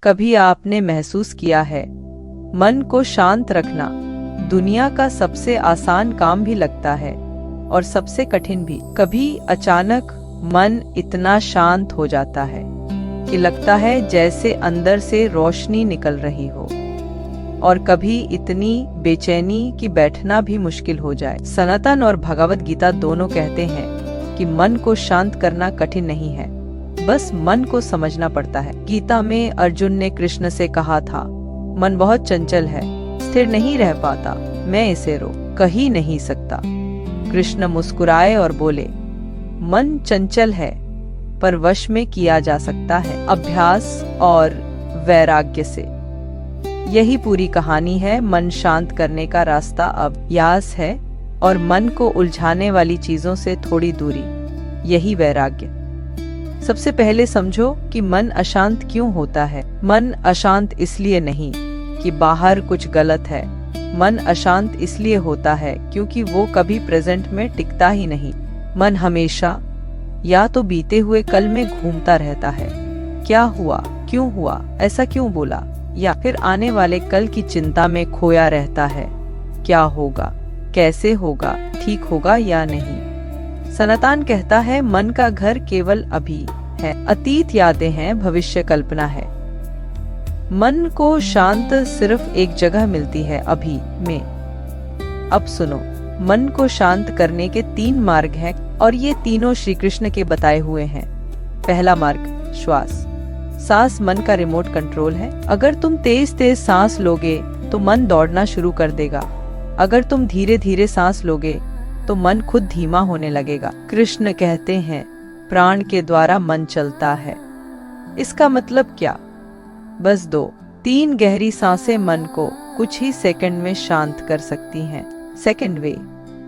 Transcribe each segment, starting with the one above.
कभी आपने महसूस किया है मन को शांत रखना दुनिया का सबसे आसान काम भी लगता है और सबसे कठिन भी। कभी अचानक मन इतना शांत हो जाता है कि लगता है जैसे अंदर से रोशनी निकल रही हो, और कभी इतनी बेचैनी कि बैठना भी मुश्किल हो जाए। सनातन और भगवद गीता दोनों कहते हैं कि मन को शांत करना कठिन नहीं है, बस मन को समझना पड़ता है। गीता में अर्जुन ने कृष्ण से कहा था, मन बहुत चंचल है, स्थिर नहीं रह पाता, मैं इसे रोक ही नहीं सकता। कृष्ण मुस्कुराए और बोले, मन चंचल है पर वश में किया जा सकता है, अभ्यास और वैराग्य से। यही पूरी कहानी है। मन शांत करने का रास्ता अभ्यास है और मन को उलझाने वाली चीजों से थोड़ी दूरी, यही वैराग्य। सबसे पहले समझो कि मन अशांत क्यों होता है। मन अशांत इसलिए नहीं कि बाहर कुछ गलत है, मन अशांत इसलिए होता है क्योंकि वो कभी प्रेजेंट में टिकता ही नहीं। मन हमेशा या तो बीते हुए कल में घूमता रहता है, क्या हुआ, क्यों हुआ, ऐसा क्यों बोला, या फिर आने वाले कल की चिंता में खोया रहता है, क्या होगा, कैसे होगा, ठीक होगा या नहीं। सनातन कहता है मन का घर केवल अभी है, अतीत यादें हैं, भविष्य कल्पना है। मन को शांत सिर्फ एक जगह मिलती है, अभी में। अब सुनो, मन को शांत करने के 3 मार्ग हैं और ये तीनों श्री कृष्ण के बताए हुए हैं। पहला मार्ग, श्वास। सांस मन का रिमोट कंट्रोल है। अगर तुम तेज तेज सांस लोगे तो मन दौड़ना शुरू कर देगा, अगर तुम धीरे धीरे सांस लोगे तो मन खुद धीमा होने लगेगा। कृष्ण कहते हैं, प्राण के द्वारा मन चलता है। इसका मतलब क्या? बस 2-3 गहरी सांसें मन को कुछ ही सेकंड में शांत कर सकती हैं। सेकंड वे,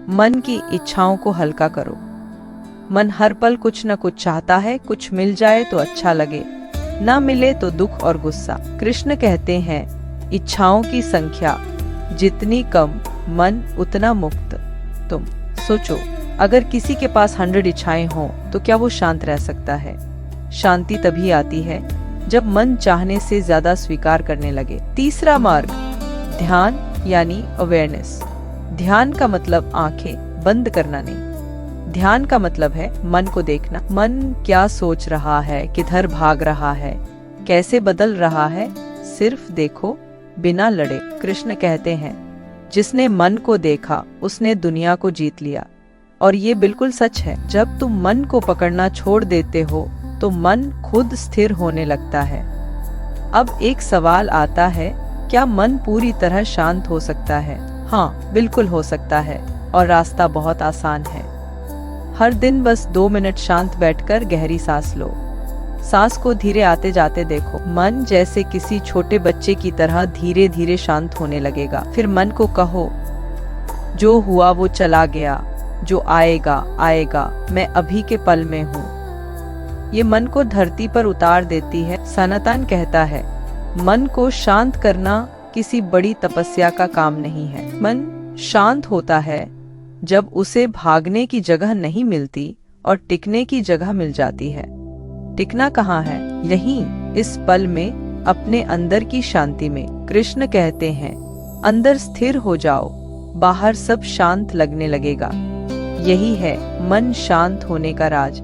मन की इच्छाओं को हल्का करो। मन हर पल कुछ न कुछ चाहता है, कुछ मिल जाए तो अच्छा लगे, ना मिले तो दुख और गुस्सा। कृष्ण कहते हैं, इच्छाओं की संख्या जितनी कम, मन उतना मुक्त। तुम सोचो, अगर किसी के पास 100 इच्छाएं हों तो क्या वो शांत रह सकता है? शांति तभी आती है जब मन चाहने से ज्यादा स्वीकार करने लगे। तीसरा मार्ग, ध्यान यानी अवेयरनेस। ध्यान का मतलब आंखें बंद करना नहीं, ध्यान का मतलब है मन को देखना। मन क्या सोच रहा है, किधर भाग रहा है, कैसे बदल रहा है, सिर्फ देखो, बिना लड़े। कृष्ण कहते हैं, जिसने मन को देखा उसने दुनिया को जीत लिया। और ये बिल्कुल सच है। जब तुम मन को पकड़ना छोड़ देते हो तो मन खुद स्थिर होने लगता है। अब एक सवाल आता है, क्या मन पूरी तरह शांत हो सकता है? हाँ, बिल्कुल हो सकता है, और रास्ता बहुत आसान है। हर दिन बस 2 मिनट शांत बैठकर गहरी सांस लो। सांस को धीरे आते जाते देखो। मन जैसे किसी छोटे बच्चे की तरह धीरे धीरे शांत होने लगेगा। फिर मन को कहो, जो हुआ वो चला गया, जो आएगा आएगा, मैं अभी के पल में हूँ। ये मन को धरती पर उतार देती है। सनातन कहता है, मन को शांत करना किसी बड़ी तपस्या का काम नहीं है। मन शांत होता है जब उसे भागने की जगह नहीं मिलती और टिकने की जगह मिल जाती है। टिकना कहाँ है? यहीं, इस पल में, अपने अंदर की शांति में। कृष्ण कहते हैं, अंदर स्थिर हो जाओ, बाहर सब शांत लगने लगेगा। यही है मन शांत होने का राज।